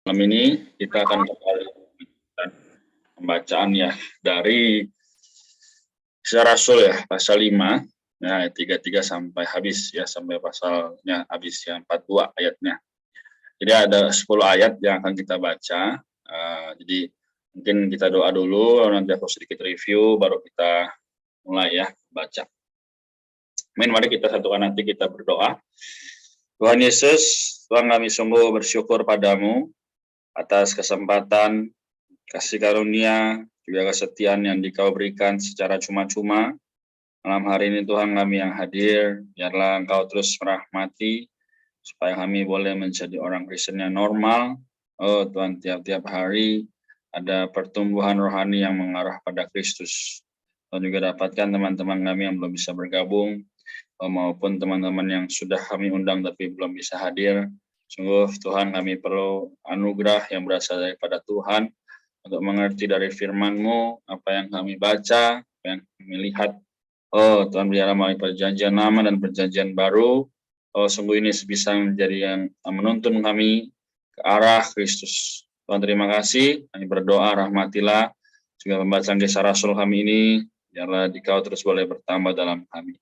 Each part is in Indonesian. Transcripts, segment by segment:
Malam ini kita akan kembali melanjutkan pembacaan ya dari Kisah Rasul ya, pasal 5, ya, ayat 33 sampai habis ya, sampai pasalnya habis yang 42 ayatnya. Jadi ada 10 ayat yang akan kita baca. Jadi mungkin kita doa dulu, nanti aku sedikit review, baru kita mulai ya baca. Amin, mari kita satukan nanti kita berdoa. Tuhan Yesus, Tuhan kami sungguh bersyukur padamu atas kesempatan, kasih karunia, juga kesetiaan yang Dikau berikan secara cuma-cuma. Malam hari ini Tuhan kami yang hadir, biarlah Engkau terus merahmati, supaya kami boleh menjadi orang Kristen yang normal. Oh Tuhan, tiap-tiap hari ada pertumbuhan rohani yang mengarah pada Kristus. Tuhan juga dapatkan teman-teman kami yang belum bisa bergabung, maupun teman-teman yang sudah kami undang tapi belum bisa hadir. Sungguh Tuhan, kami perlu anugerah yang berasal daripada Tuhan untuk mengerti dari firman-Mu, apa yang kami baca, apa yang kami lihat. Oh Tuhan, biarlah melalui perjanjian lama dan perjanjian baru, oh sungguh ini bisa menjadi yang menuntun kami ke arah Kristus. Tuhan, terima kasih, kami berdoa, rahmatilah juga pembacaan Kisah Rasul kami ini, biarlah Dikau terus boleh bertambah dalam kami.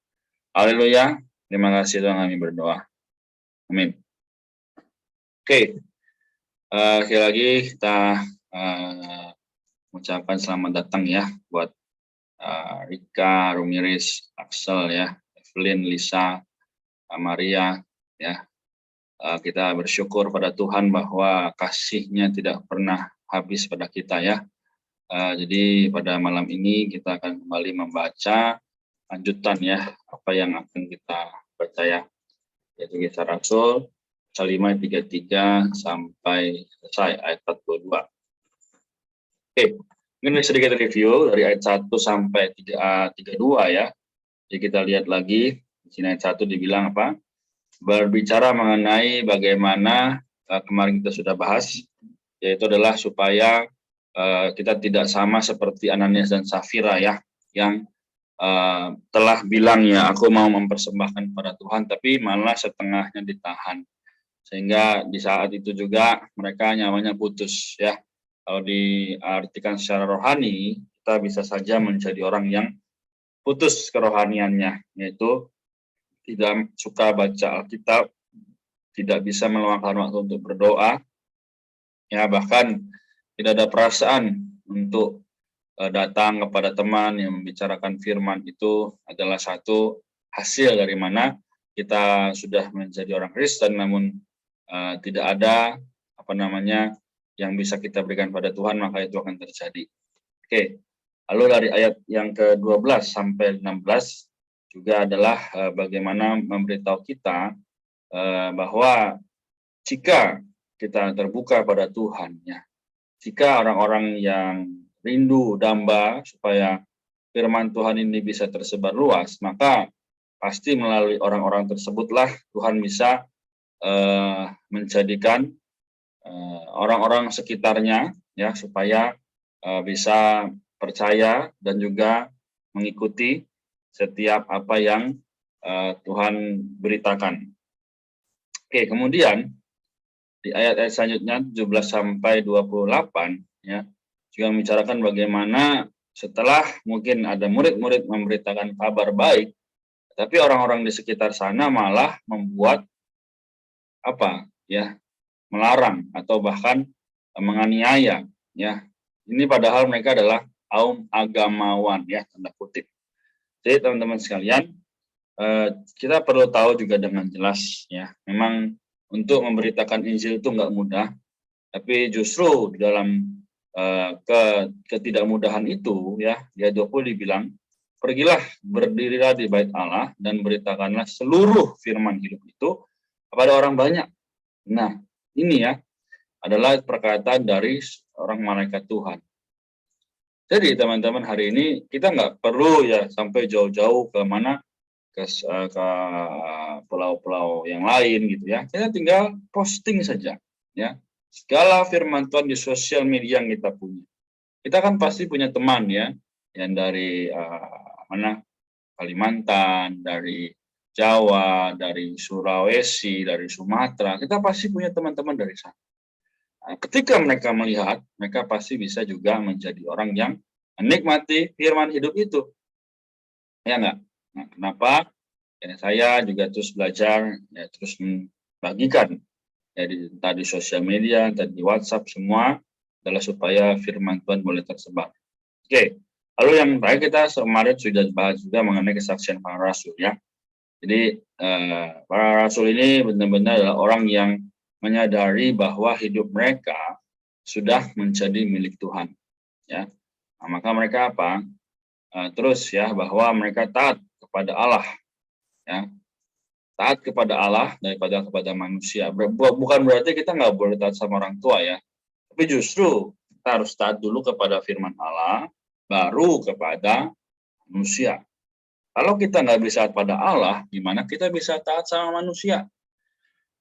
Haleluya, terima kasih Tuhan, kami berdoa. Amin. Oke, sekali lagi kita mengucapkan selamat datang ya buat Rika, Rumiris, Axel ya, Evelyn, Lisa, Maria ya. Kita bersyukur pada Tuhan bahwa kasih-Nya tidak pernah habis pada kita ya. Jadi pada malam ini kita akan kembali membaca lanjutan ya, apa yang akan kita baca ya, yaitu Kisah Rasul pasal 5 ayat 33 sampai selesai ayat 42. Oke, mungkin sedikit review dari ayat 1 sampai 32 ya. Jadi kita lihat lagi, di sini ayat 1 dibilang apa? Berbicara mengenai bagaimana kemarin kita sudah bahas, yaitu adalah supaya kita tidak sama seperti Ananias dan Safira ya, yang telah bilang ya, aku mau mempersembahkan kepada Tuhan, tapi malah setengahnya ditahan. Sehingga di saat itu juga mereka nyawanya putus ya. Kalau diartikan secara rohani, kita bisa saja menjadi orang yang putus kerohaniannya, yaitu tidak suka baca Alkitab, tidak bisa meluangkan waktu untuk berdoa, ya bahkan tidak ada perasaan untuk datang kepada teman yang membicarakan firman. Itu adalah satu hasil dari mana kita sudah menjadi orang Kristen, namun tidak ada yang bisa kita berikan pada Tuhan, maka itu akan terjadi. Oke, lalu dari ayat yang ke-12 sampai 16 juga adalah bagaimana memberitahu kita bahwa jika kita terbuka pada Tuhan, ya, jika orang-orang yang rindu damba supaya firman Tuhan ini bisa tersebar luas, maka pasti melalui orang-orang tersebutlah Tuhan bisa menjadikan orang-orang sekitarnya ya supaya bisa percaya dan juga mengikuti setiap apa yang Tuhan beritakan. Oke, kemudian di ayat-ayat selanjutnya 17 sampai 28 ya juga membicarakan bagaimana setelah mungkin ada murid-murid memberitakan kabar baik, tapi orang-orang di sekitar sana malah membuat melarang atau bahkan menganiaya ya. Ini padahal mereka adalah kaum agamawan ya, tanda kutip. Jadi teman-teman sekalian, kita perlu tahu juga dengan jelas ya, memang untuk memberitakan Injil itu nggak mudah, tapi justru di dalam ketidakmudahan itu ya, di ayat 20 dibilang, pergilah berdirilah di bait Allah dan beritakanlah seluruh firman hidup itu kepada orang banyak. Nah, ini ya adalah perkataan dari seorang malaikat Tuhan. Jadi teman-teman, hari ini kita nggak perlu ya sampai jauh-jauh ke mana, ke pulau-pulau yang lain gitu ya. Kita tinggal posting saja ya. Segala firman Tuhan di sosial media yang kita punya. Kita kan pasti punya teman ya, yang dari Kalimantan, dari Jawa, dari Sulawesi, dari Sumatera. Kita pasti punya teman-teman dari sana. Ketika mereka melihat, mereka pasti bisa juga menjadi orang yang menikmati firman hidup itu. Ya enggak? Nah, kenapa? Ya, saya juga terus belajar, ya, terus membagikan, ya, entah di sosial media, entah di WhatsApp, semua adalah supaya firman Tuhan boleh tersebar. Oke, lalu yang terakhir kita kemarin sudah bahas juga mengenai kesaksian para rasul, ya. Jadi para rasul ini benar-benar adalah orang yang menyadari bahwa hidup mereka sudah menjadi milik Tuhan, ya. Nah, maka mereka apa? Terus ya, bahwa mereka taat kepada Allah, ya. Taat kepada Allah daripada kepada manusia. Bukan berarti kita nggak boleh taat sama orang tua, ya. Tapi justru kita harus taat dulu kepada firman Allah, baru kepada manusia. Kalau kita nggak bisa taat pada Allah, gimana kita bisa taat sama manusia?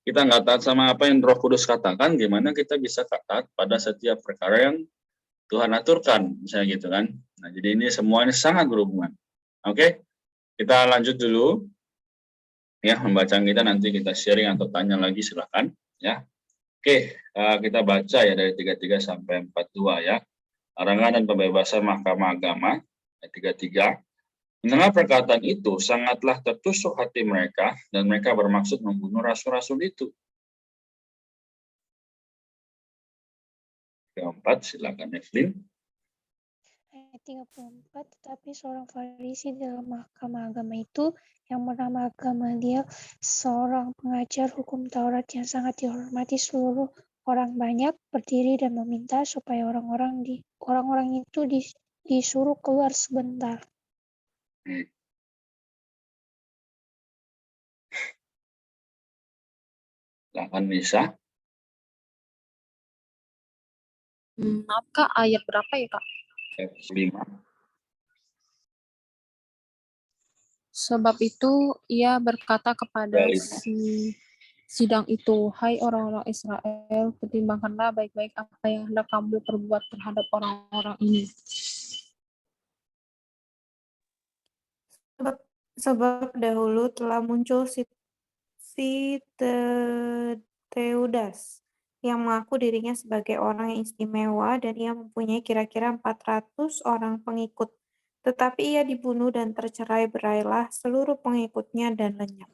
Kita nggak taat sama apa yang Roh Kudus katakan, gimana kita bisa taat pada setiap perkara yang Tuhan aturkan, misalnya gitu kan. Nah, jadi ini semuanya sangat berhubungan. Oke, kita lanjut dulu. Ya, pembacaan kita nanti kita sharing atau tanya lagi, silakan. Ya, oke, kita baca ya dari 33 sampai 42 ya. Larangan dan pembebasan Mahkamah Agama, ayat 33. Mendengar perkataan itu, sangatlah tertusuk hati mereka, dan mereka bermaksud membunuh rasul-rasul itu. Keempat, silakan Evelyn. Ayat 34, tetapi seorang Farisi dalam mahkamah agama itu, yang bernama Gamaliel, seorang pengajar hukum Taurat yang sangat dihormati seluruh orang banyak, berdiri dan meminta supaya orang-orang itu disuruh keluar sebentar. Silakan Nisa. Maaf Kak, ayat berapa ya Kak? Ayat 5. Sebab itu ia berkata kepada si sidang itu, hai orang-orang Israel, pertimbangkanlah baik-baik apa yang hendak kamu perbuat terhadap orang-orang ini. Sebab dahulu telah muncul si Teudas yang mengaku dirinya sebagai orang yang istimewa, dan ia mempunyai kira-kira 400 orang pengikut. Tetapi ia dibunuh dan tercerai-berailah seluruh pengikutnya dan lenyap.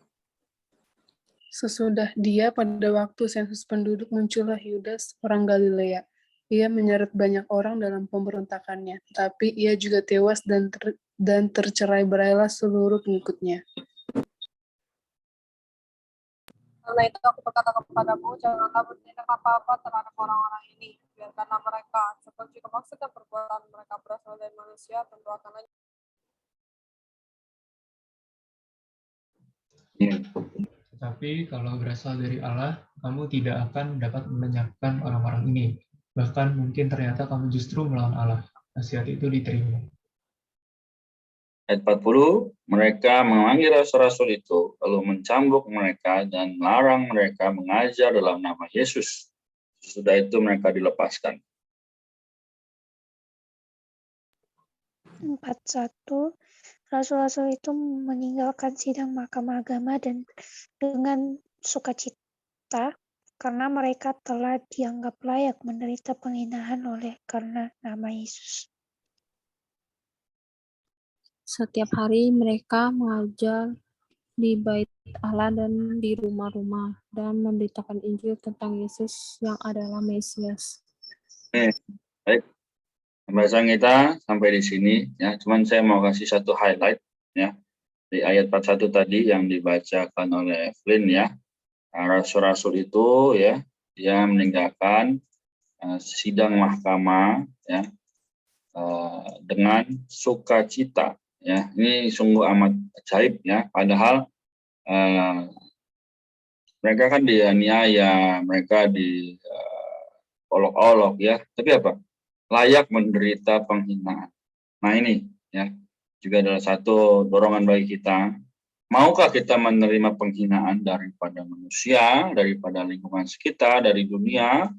Sesudah dia pada waktu sensus penduduk muncullah Yudas orang Galilea. Ia menyeret banyak orang dalam pemberontakannya, tetapi ia juga tewas dan tercerai-berailah seluruh pengikutnya. Karena itu aku berkata kepadamu, janganlah bertindak apa-apa terhadap orang-orang ini. Biarkanlah mereka, sebab jika maksud dan perbuatan mereka berasal dari manusia, tentu akan Tetapi kalau berasal dari Allah, kamu tidak akan dapat melenyapkan orang-orang ini. Bahkan mungkin ternyata kamu justru melawan Allah. Nasihat itu diterima. Ayat 40, mereka memanggil rasul-rasul itu, lalu mencambuk mereka dan melarang mereka mengajar dalam nama Yesus. Sesudah itu mereka dilepaskan. 41, rasul-rasul itu meninggalkan sidang mahkamah agama dan dengan sukacita, karena mereka telah dianggap layak menderita penghinaan karena nama Yesus. Setiap hari mereka mengajar di bait Allah dan di rumah-rumah dan memberitakan Injil tentang Yesus yang adalah Mesias. Baik, pembahasan kita sampai di sini ya. Cuman saya mau kasih satu highlight ya di ayat 41 tadi yang dibacakan oleh Evelyn ya. Rasul-rasul itu ya, dia meninggalkan sidang mahkamah ya dengan sukacita ya. Ini sungguh amat ajaib ya. Padahal mereka kan dianiaya, mereka diolok-olok ya. Tapi apa? Layak menderita penghinaan. Nah ini ya juga adalah satu dorongan bagi kita. Maukah kita menerima penghinaan daripada manusia, daripada lingkungan sekitar, dari dunia,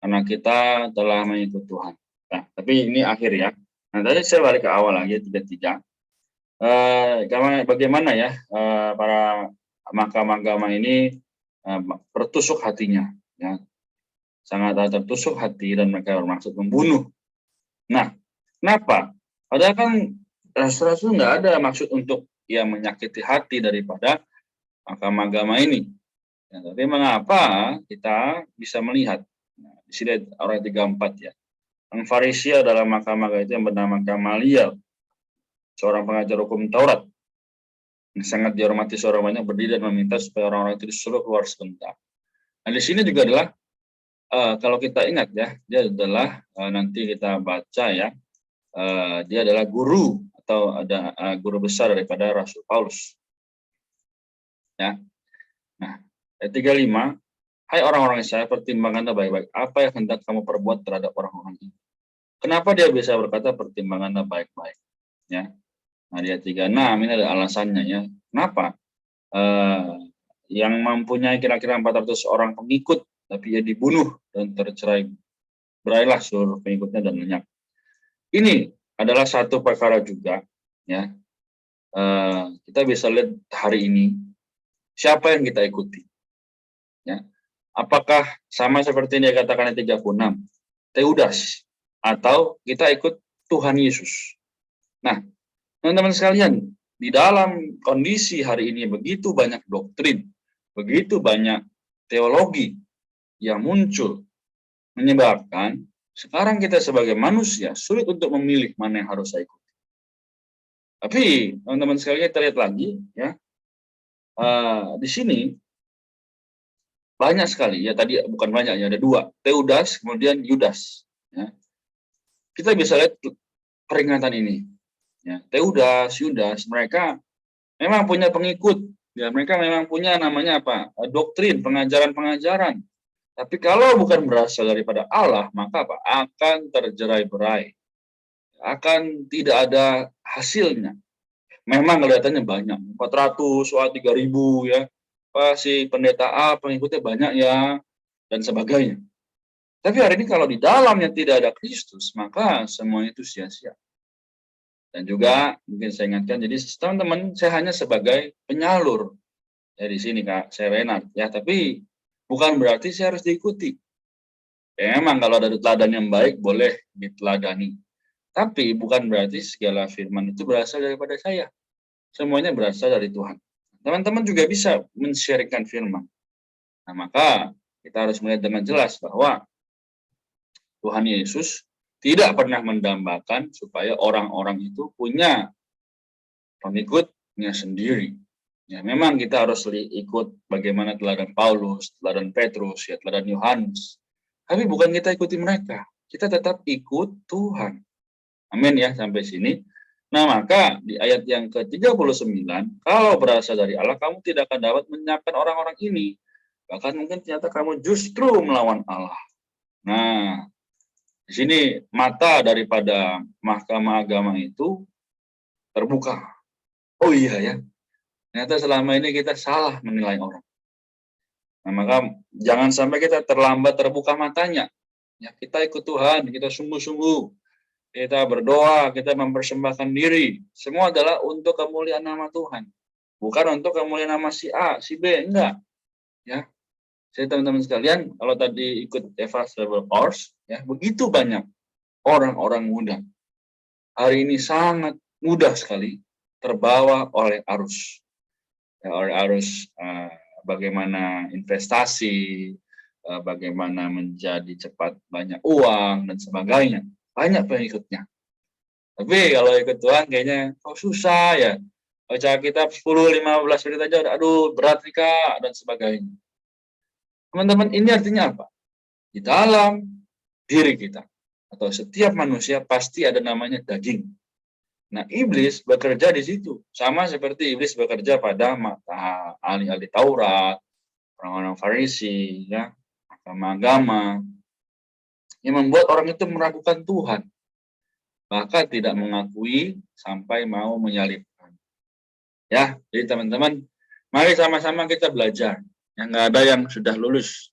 karena kita telah mengikut Tuhan. Nah, tapi ini akhir ya. Nah, tadi saya balik ke awal lagi, 33. Bagaimana ya para mahkamah agama ini tertusuk hatinya. Ya. sangat tertusuk hati dan mereka bermaksud membunuh. Nah, kenapa? Padahal kan rasul-rasul nggak ada maksud untuk menyakiti hati daripada mahkamah agama ini. Ya, tapi mengapa kita bisa melihat? Nah, di sini ayat 34 ya. Orang Farisi adalah mahkamah agama itu yang bernama Gamaliel, seorang pengajar hukum Taurat. Yang sangat dihormati seorang banyak berdiri dan meminta supaya orang-orang itu disuruh keluar sebentar. Nah, di sini juga adalah kalau kita ingat ya, dia adalah nanti kita baca ya, dia adalah guru atau ada guru besar daripada Rasul Paulus. Ya. Nah, ayat 35, hai orang-orang Israel, pertimbanganlah baik-baik apa yang hendak kamu perbuat terhadap orang-orang ini. Kenapa dia bisa berkata pertimbanganlah baik-baik? Ya. Nah, di ayat 36 ini ada alasannya ya. Kenapa? Yang mempunyai kira-kira 400 orang pengikut, tapi ia dibunuh dan tercerai berailah seluruh pengikutnya dan lenyap. Ini adalah satu perkara juga, ya. Kita bisa lihat hari ini siapa yang kita ikuti, ya. Apakah sama seperti yang dikatakan di 36, Teudas, atau kita ikut Tuhan Yesus? Nah, teman-teman sekalian, di dalam kondisi hari ini begitu banyak doktrin, begitu banyak teologi yang muncul, menyebabkan sekarang kita sebagai manusia sulit untuk memilih mana yang harus saya ikuti. Tapi teman-teman sekalian, kita lihat lagi ya, di sini banyak sekali ya, tadi bukan banyak ya, ada dua, Teudas kemudian Yudas. Ya. Kita bisa lihat peringatan ini. Ya, Teudas, Yudas, mereka memang punya pengikut, ya, mereka memang punya namanya apa? Doktrin, pengajaran-pengajaran. Tapi kalau bukan berasal daripada Allah, maka apa? Akan terjerai-berai. Akan tidak ada hasilnya. Memang kelihatannya banyak, 400, 3.000 ya. Si pendeta A pengikutnya banyak ya, dan sebagainya. Tapi hari ini kalau di dalamnya tidak ada Kristus, maka semuanya itu sia-sia. Dan juga mungkin saya ingatkan, jadi teman-teman, saya hanya sebagai penyalur ya di sini Kak, saya Renat ya, tapi bukan berarti saya harus diikuti. Ya, memang kalau ada teladan yang baik boleh diteladani, tapi bukan berarti segala firman itu berasal daripada saya. Semuanya berasal dari Tuhan. Teman-teman juga bisa men-sharingkan firman. Nah, maka kita harus melihat dengan jelas bahwa Tuhan Yesus tidak pernah mendambakan supaya orang-orang itu punya pengikutnya sendiri. Ya, memang kita harus ikut bagaimana teladan Paulus, teladan Petrus, ya, teladan Yohanes. Tapi bukan kita ikuti mereka. Kita tetap ikut Tuhan. Amin ya, sampai sini. Nah, maka di ayat yang ke-39, kalau berasal dari Allah, kamu tidak akan dapat menyiapkan orang-orang ini. Bahkan mungkin ternyata kamu justru melawan Allah. Nah, di sini mata daripada mahkamah agama itu terbuka. Oh iya ya, ternyata selama ini kita salah menilai orang. Nah, maka jangan sampai kita terlambat terbuka matanya. Ya, kita ikut Tuhan, kita sungguh-sungguh, kita berdoa, kita mempersembahkan diri. Semua adalah untuk kemuliaan nama Tuhan. Bukan untuk kemuliaan nama si A, si B, enggak. Ya. Saya teman-teman sekalian, kalau tadi ikut Evas Bible Course, ya, begitu banyak orang-orang muda. Hari ini sangat mudah sekali terbawa oleh arus. Ya, oleh arus bagaimana investasi, bagaimana menjadi cepat banyak uang, dan sebagainya. Banyak pengikutnya. Tapi kalau ikut Tuhan kayaknya susah ya. Baca kitab 10-15 menit aja, aduh berat nih Kak, dan sebagainya. Teman-teman, ini artinya apa? Di dalam diri kita, atau setiap manusia pasti ada namanya daging. Nah, iblis bekerja di situ. Sama seperti iblis bekerja pada mata ahli-ahli Taurat, orang-orang Farisi, ya, agama-agama, yang membuat orang itu meragukan Tuhan. Bahkan tidak mengakui sampai mau menyalibkan. Ya, jadi teman-teman, mari sama-sama kita belajar. Yang nggak ada yang sudah lulus.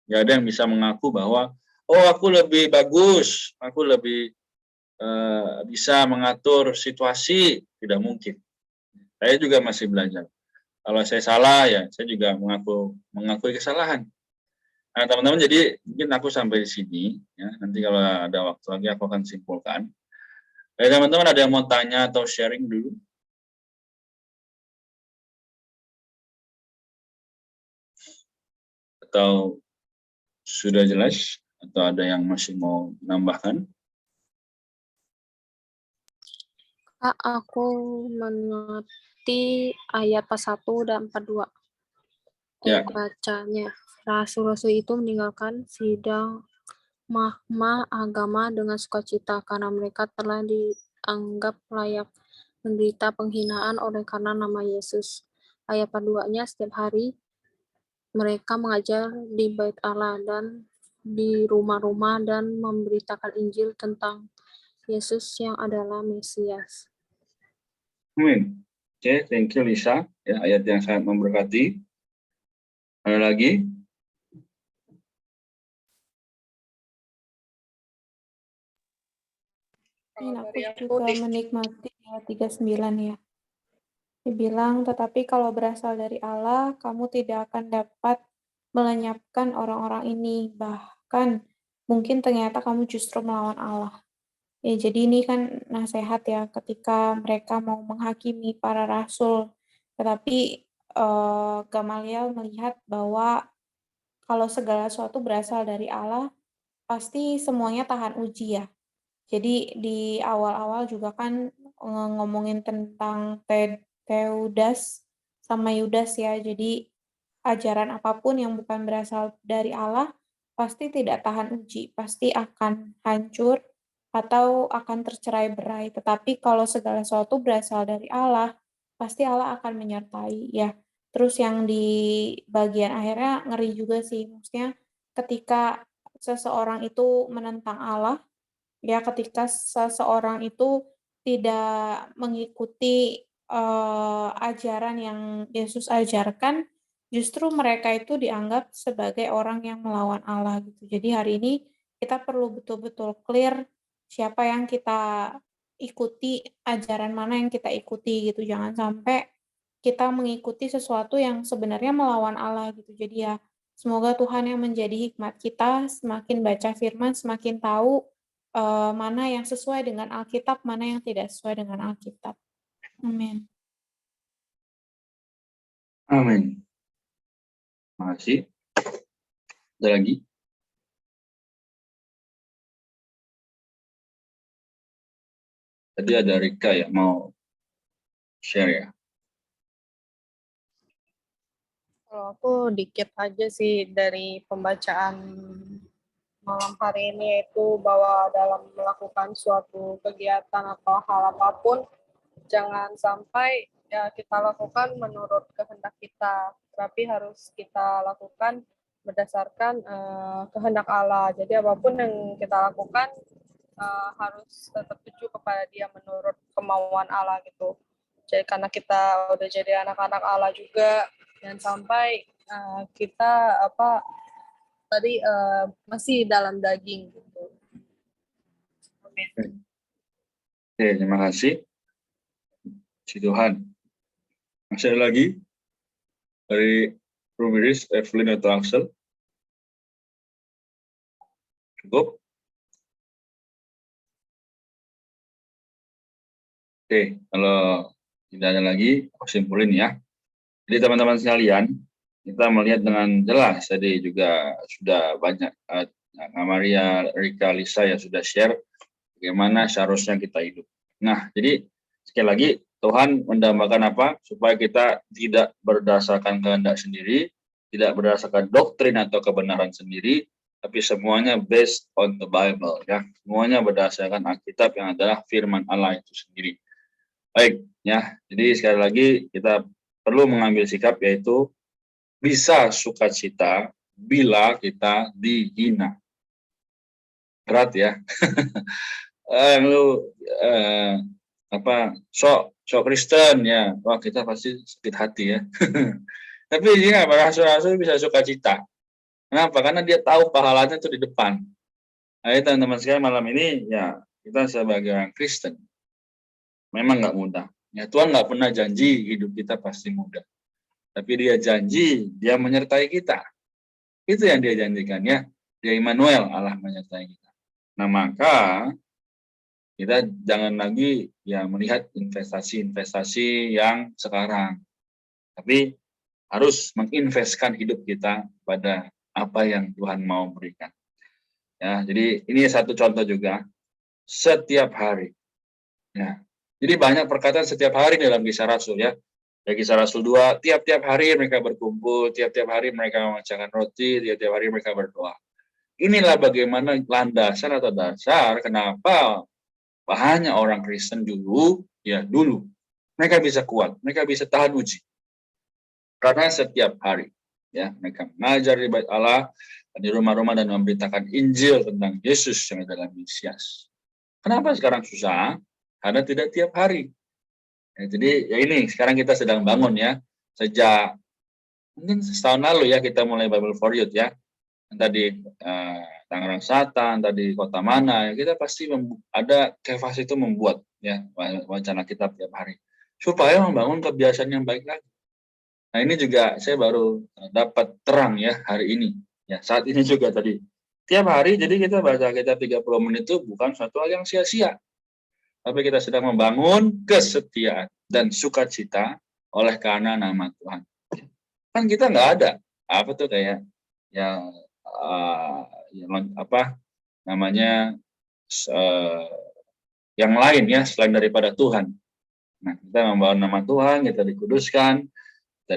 Nggak ada yang bisa mengaku bahwa, oh aku lebih bagus, aku lebih bisa mengatur situasi. Tidak mungkin. Saya juga masih belajar. Kalau saya salah, ya saya juga mengakui kesalahan. Nah, teman-teman, jadi mungkin aku sampai di sini ya. Nanti kalau ada waktu lagi aku akan simpulkan. Teman-teman, ada yang mau tanya atau sharing dulu? Atau sudah jelas? Atau ada yang masih mau menambahkan? Kak, aku mengerti ayat 1 dan 42. Ya. Bacanya. Rasul-rasul itu meninggalkan sidang mahkamah agama dengan sukacita karena mereka telah dianggap layak menderita penghinaan oleh karena nama Yesus. Ayat 42-nya, setiap hari mereka mengajar di bait Allah dan di rumah-rumah dan memberitakan Injil tentang Yesus yang adalah Mesias. Amin. Oke, thank you Lisa. Ya, ayat yang sangat memberkati. Ada lagi? Aku juga menikmati ayat 39 ya. Dibilang, tetapi kalau berasal dari Allah, kamu tidak akan dapat melenyapkan orang-orang ini. Bahkan mungkin ternyata kamu justru melawan Allah. Ya, jadi ini kan nasihat ya ketika mereka mau menghakimi para rasul. Tetapi Gamaliel melihat bahwa kalau segala sesuatu berasal dari Allah, pasti semuanya tahan uji ya. Jadi di awal-awal juga kan ngomongin tentang Teudas sama Yudas ya. Jadi ajaran apapun yang bukan berasal dari Allah pasti tidak tahan uji, pasti akan hancur atau akan tercerai-berai. Tetapi kalau segala sesuatu berasal dari Allah, pasti Allah akan menyertai ya. Terus yang di bagian akhirnya ngeri juga sih. Maksudnya ketika seseorang itu menentang Allah, ya ketika seseorang itu tidak mengikuti ajaran yang Yesus ajarkan, justru mereka itu dianggap sebagai orang yang melawan Allah gitu. Jadi hari ini kita perlu betul-betul clear siapa yang kita ikuti, ajaran mana yang kita ikuti gitu. Jangan sampai kita mengikuti sesuatu yang sebenarnya melawan Allah gitu. Jadi ya semoga Tuhan yang menjadi hikmat kita, semakin baca firman, semakin tahu mana yang sesuai dengan Alkitab, mana yang tidak sesuai dengan Alkitab. Amin. Amin. Terima kasih. Ada lagi? Tadi ada Rika ya, mau share ya? Kalau aku dikit aja sih dari pembacaan malam hari ini, yaitu bahwa dalam melakukan suatu kegiatan atau hal apapun, jangan sampai ya kita lakukan menurut kehendak kita, tapi harus kita lakukan berdasarkan kehendak Allah. Jadi apapun yang kita lakukan harus tertuju kepada Dia menurut kemauan Allah gitu. Jadi karena kita udah jadi anak-anak Allah juga, dan sampai kita masih dalam daging gitu. Amin. Oke, terima kasih. Si Tuhan. Masih ada lagi dari Rumiris, Evelyn atau Axel? Cukup? Oke, kalau tidak ada lagi, aku simpulin ya. Jadi teman-teman sekalian, kita melihat dengan jelas tadi juga sudah banyak Maria, Rika, Lisa yang sudah share bagaimana seharusnya kita hidup. Nah, jadi sekali lagi Tuhan mendambakan apa? Supaya kita tidak berdasarkan kehendak sendiri, tidak berdasarkan doktrin atau kebenaran sendiri, tapi semuanya based on the Bible ya. Semuanya berdasarkan Alkitab yang adalah firman Allah itu sendiri. Baik ya. Jadi sekali lagi kita perlu mengambil sikap, yaitu bisa sukacita bila kita dihina. Berat ya. Sok Kristen ya, wah kita pasti sakit hati ya. Tapi ya rasul-rasul bisa sukacita. Kenapa? Karena dia tahu pahalanya itu di depan. Ayo teman-teman sekalian, malam ini ya kita sebagai orang Kristen memang nggak mudah. Ya Tuhan nggak pernah janji hidup kita pasti mudah. Tapi Dia janji Dia menyertai kita. Itu yang dia janjikan ya. Dia Immanuel, Allah menyertai kita. Nah, maka kita jangan lagi ya melihat investasi-investasi yang sekarang. Tapi harus menginvestkan hidup kita pada apa yang Tuhan mau berikan. Ya, jadi ini satu contoh juga setiap hari. Ya. Jadi banyak perkataan setiap hari dalam Kisah Rasul ya. Dari Kisah Rasul 2, tiap-tiap hari mereka berkumpul, tiap-tiap hari mereka memecahkan roti, tiap-tiap hari mereka berdoa. Inilah bagaimana landasan atau dasar kenapa banyak orang Kristen dulu mereka bisa kuat, mereka bisa tahan uji. Karena setiap hari ya mereka mengajar di bait Allah, di rumah-rumah dan memberitakan Injil tentang Yesus yang adalah Mesias. Kenapa sekarang susah? Karena tidak tiap hari. Ya, jadi ya ini sekarang kita sedang bangun ya. Sejak mungkin setahun lalu ya kita mulai Bible for Youth ya. Entah di Tangerang Selatan, entah di kota mana, ya kita pasti ada Kefas itu membuat ya wacana kitab tiap hari. Supaya membangun kebiasaan yang baik lagi. Nah ini juga saya baru dapat terang ya hari ini. Ya saat ini juga tadi. Tiap hari jadi kita baca kitab 30 menit itu bukan suatu hal yang sia-sia. Tapi kita sedang membangun kesetiaan dan sukacita oleh karena nama Tuhan. Kan kita nggak ada apa tuh kayak yang yang lain ya selain daripada Tuhan. Nah kita membawa nama Tuhan, kita dikuduskan, kita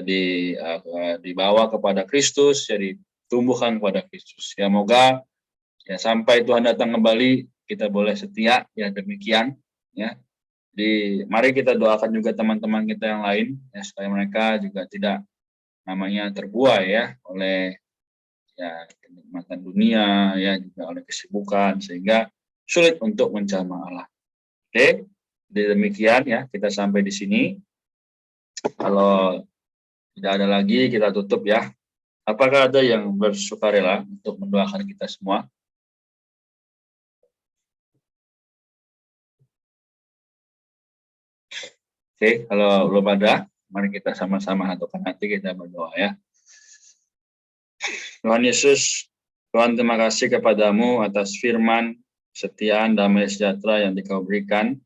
dibawa kepada Kristus, jadi tumbuhkan kepada Kristus. Ya moga ya sampai Tuhan datang kembali kita boleh setia ya demikian. Ya, jadi mari kita doakan juga teman-teman kita yang lain ya supaya mereka juga tidak namanya terbuai ya oleh ya kenikmatan dunia ya juga oleh kesibukan sehingga sulit untuk menjamah Allah. Oke, jadi demikian ya kita sampai di sini. Kalau tidak ada lagi kita tutup ya. Apakah ada yang bersukarela untuk mendoakan kita semua? Oke, kalau belum ada, mari kita sama-sama satukan hati kita berdoa ya. Tuhan Yesus, Tuhan terima kasih kepadamu atas firman, kesetiaan, damai sejahtera yang Dikau berikan.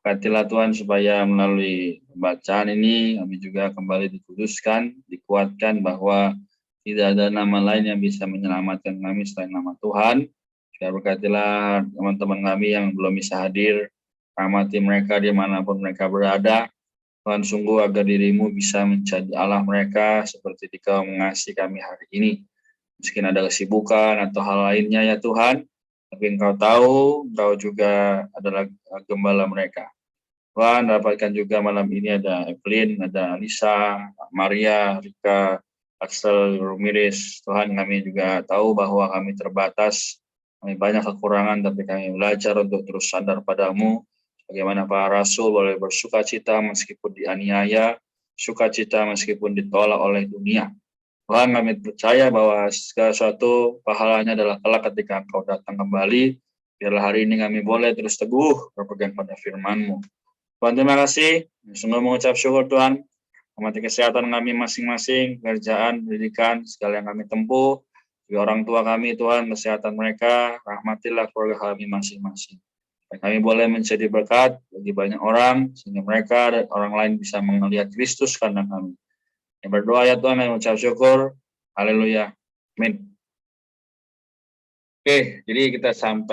Berkatilah Tuhan supaya melalui pembacaan ini kami juga kembali dikuduskan, dikuatkan bahwa tidak ada nama lain yang bisa menyelamatkan kami selain nama Tuhan. Berkatilah teman-teman kami yang belum bisa hadir, rahmati mereka dimanapun mereka berada. Tuhan sungguh agar dirimu bisa menjadi Allah mereka seperti Dikau mengasihi kami hari ini. Mungkin ada kesibukan atau hal lainnya ya Tuhan, tapi Engkau tahu, Engkau juga adalah gembala mereka. Tuhan, dapatkan juga malam ini ada Evelyn, ada Alisa, Maria, Rika, Axel, Rumiris. Tuhan, kami juga tahu bahwa kami terbatas, kami banyak kekurangan, tapi kami belajar untuk terus sadar padamu. Bagaimana para rasul boleh bersukacita meskipun dianiaya, sukacita meskipun ditolak oleh dunia. Tuhan, kami percaya bahwa segala sesuatu pahalanya adalah kelak ketika Engkau datang kembali. Biarlah hari ini kami boleh terus teguh berpegang pada firman-Mu. Tuhan, terima kasih. Sungguh mengucap syukur Tuhan. Amati kesehatan kami masing-masing, pekerjaan, pendidikan, segala yang kami tempuh. Juga orang tua kami Tuhan, kesehatan mereka, rahmatilah keluarga kami masing-masing. Kami boleh menjadi berkat bagi banyak orang, sehingga mereka dan orang lain bisa melihat Kristus karena kami. Yang berdoa ya Tuhan, yang mengucap syukur. Haleluya. Amin. Oke, jadi kita sampai